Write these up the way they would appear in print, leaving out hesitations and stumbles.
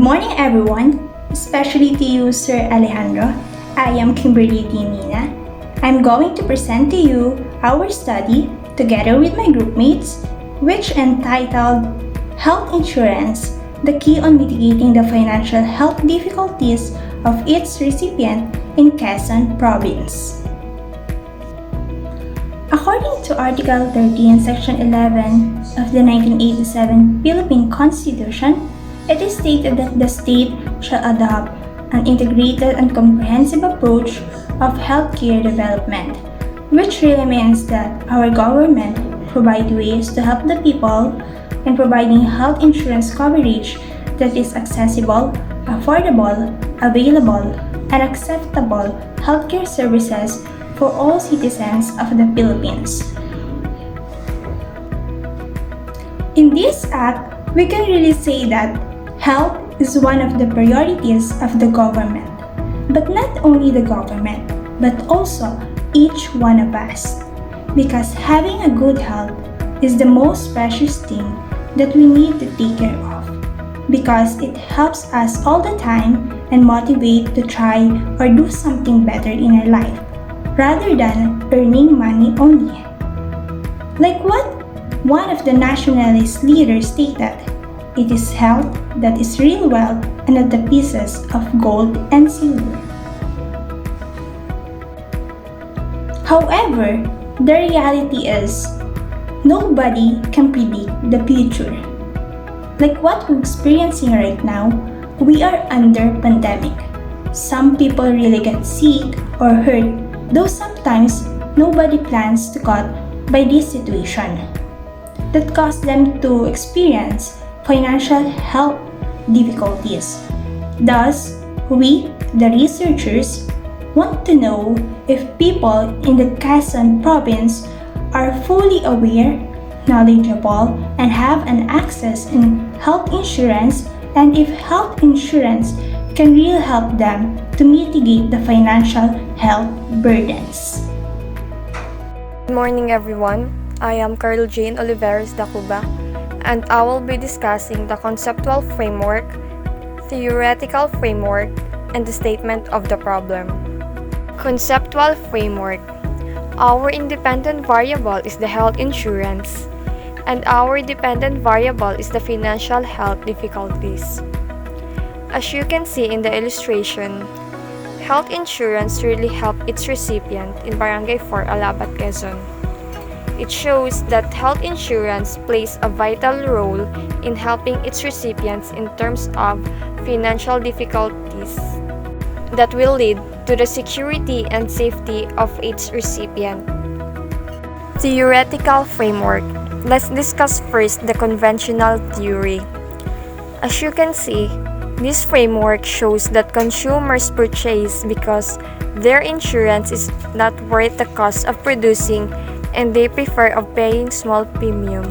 morning, everyone, especially to you, Sir Alejandro. I am Kimberly Dinina. I'm going to present to you our study together with my groupmates, which entitled Health Insurance, the Key on Mitigating the Financial Health Difficulties of its Recipient in Quezon Province. According to Article 13, Section 11 of the 1987 Philippine Constitution, it is stated that the state shall adopt an integrated and comprehensive approach of healthcare development, which really means that our government provide ways to help the people in providing health insurance coverage that is accessible, affordable, available, and acceptable healthcare services for all citizens of the Philippines. In this act, we can really say that health is one of the priorities of the government, but not only the government, but also each one of us, because having a good health is the most precious thing that we need to take care of, because it helps us all the time and motivate to try or do something better in our life, rather than earning money only. Like what one of the nationalist leaders stated, it is health that is real wealth and not the pieces of gold and silver. However, the reality is, nobody can predict the future. Like what we're experiencing right now, we are under pandemic. Some people really get sick or hurt, though sometimes nobody plans to caught by this situation that caused them to experience financial health difficulties. Thus, we, the researchers, want to know if people in the Quezon province are fully aware, knowledgeable, and have an access in health insurance, and if health insurance can really help them to mitigate the financial health burdens. Good morning, everyone. I am Carl Jane Oliveros Dacuba, and I will be discussing the conceptual framework, theoretical framework, and the statement of the problem. Conceptual framework. Our independent variable is the health insurance, and our dependent variable is the financial health difficulties. As you can see in the illustration, health insurance really helped its recipient in Barangay 4, Alabat, Quezon. It shows that health insurance plays a vital role in helping its recipients in terms of financial difficulties that will lead to the security and safety of its recipient. Theoretical framework. Let's discuss first the conventional theory. As you can see, this framework shows that consumers purchase because their insurance is not worth the cost of producing, and they prefer of paying small premium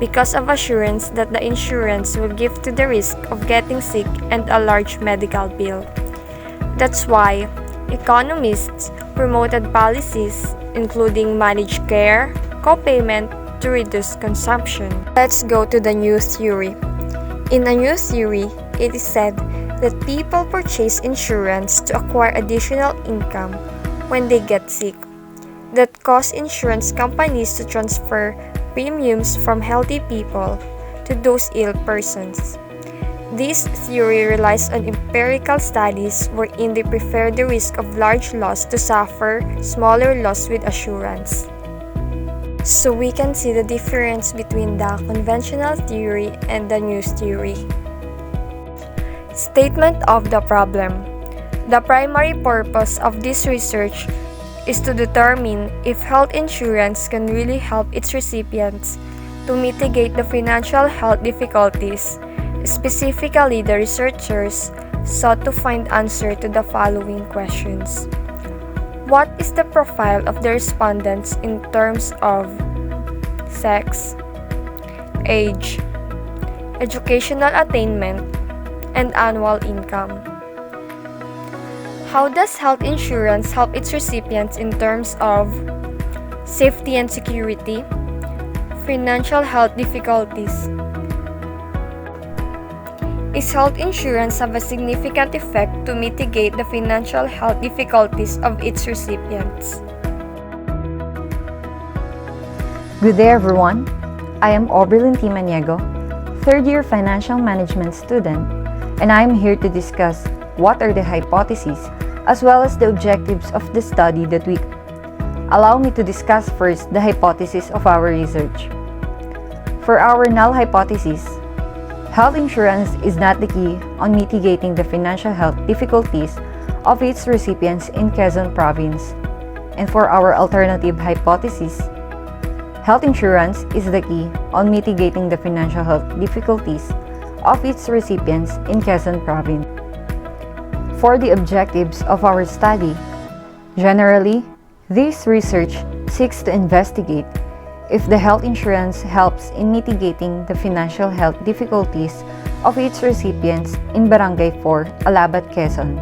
because of assurance that the insurance will give to the risk of getting sick and a large medical bill. That's why economists promoted policies including managed care, co-payment to reduce consumption. Let's go to the new theory. In a new theory, it is said that people purchase insurance to acquire additional income when they get sick, that cause insurance companies to transfer premiums from healthy people to those ill persons. This theory relies on empirical studies wherein they prefer the risk of large loss to suffer smaller loss with assurance. So we can see the difference between the conventional theory and the new theory. Statement of the problem. The primary purpose of this research is to determine if health insurance can really help its recipients to mitigate the financial health difficulties. Specifically, the researchers sought to find answer to the following questions. What is the profile of the respondents in terms of sex, age, educational attainment, and annual income? How does health insurance help its recipients in terms of safety and security, financial health difficulties, Is health insurance have a significant effect to mitigate the financial health difficulties of its recipients? Good day everyone, I am Oberlin T. Maniego, third-year financial management student, and I am here to discuss what are the hypotheses as well as the objectives of the study that we. Allow me to discuss first the hypothesis of our research. For our null hypothesis, health insurance is not the key on mitigating the financial health difficulties of its recipients in Quezon Province. And for our alternative hypothesis, health insurance is the key on mitigating the financial health difficulties of its recipients in Quezon Province. For the objectives of our study, generally, this research seeks to investigate if the health insurance helps in mitigating the financial health difficulties of its recipients in Barangay 4, Alabat, Quezon.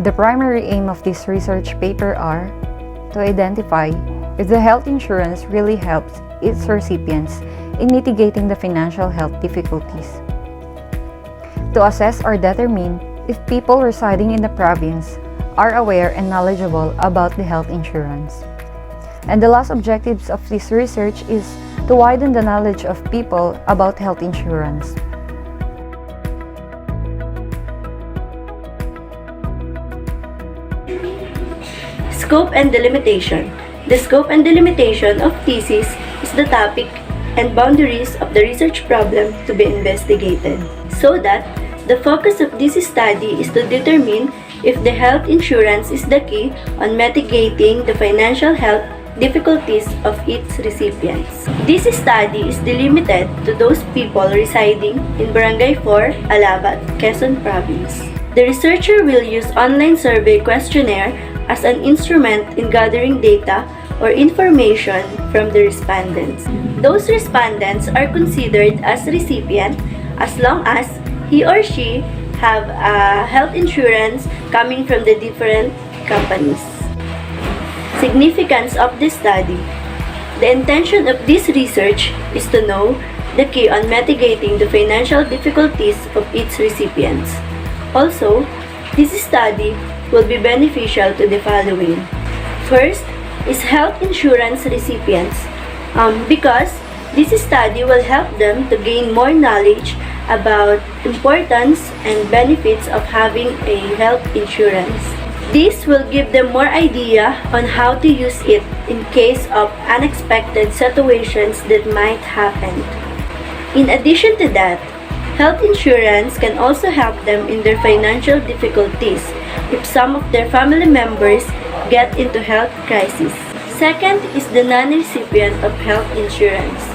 The primary aim of this research paper are to identify if the health insurance really helps its recipients in mitigating the financial health difficulties, to assess or determine if people residing in the province are aware and knowledgeable about the health insurance. And the last objectives of this research is to widen the knowledge of people about health insurance. Scope and delimitation. The scope and delimitation of thesis is the topic and boundaries of the research problem to be investigated, so that the focus of this study is to determine if the health insurance is the key on mitigating the financial health difficulties of its recipients. This study is delimited to those people residing in Barangay 4, Alabat, Quezon Province. The researcher will use online survey questionnaire as an instrument in gathering data or information from the respondents. Those respondents are considered as recipient as long as he or she have health insurance coming from the different companies. Significance of this study. The intention of this research is to know the key on mitigating the financial difficulties of its recipients. Also, this study will be beneficial to the following. First is health insurance recipients, because this study will help them to gain more knowledge about importance and benefits of having a health insurance. This will give them more idea on how to use it in case of unexpected situations that might happen. In addition to that, health insurance can also help them in their financial difficulties if some of their family members get into health crisis. Second is the non-recipient of health insurance.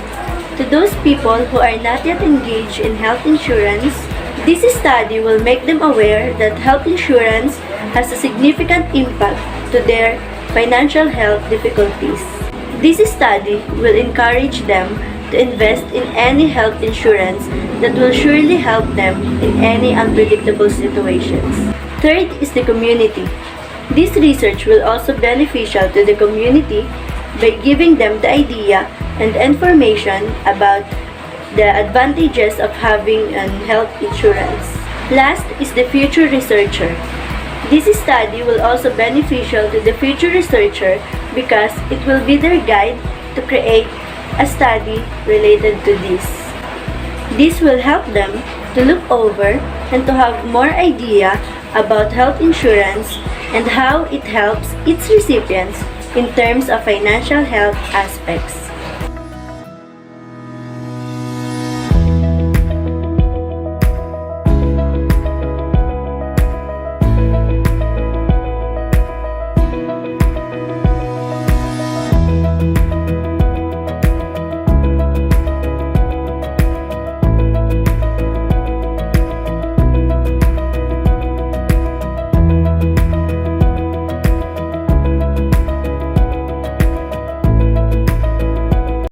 To those people who are not yet engaged in health insurance, this study will make them aware that health insurance has a significant impact to their financial health difficulties. This study will encourage them to invest in any health insurance that will surely help them in any unpredictable situations. Third is the community. This research will also be beneficial to the community by giving them the idea and information about the advantages of having health insurance. Last is the future researcher. This study will also be beneficial to the future researcher because it will be their guide to create a study related to this. This will help them to look over and to have more idea about health insurance and how it helps its recipients in terms of financial health aspects.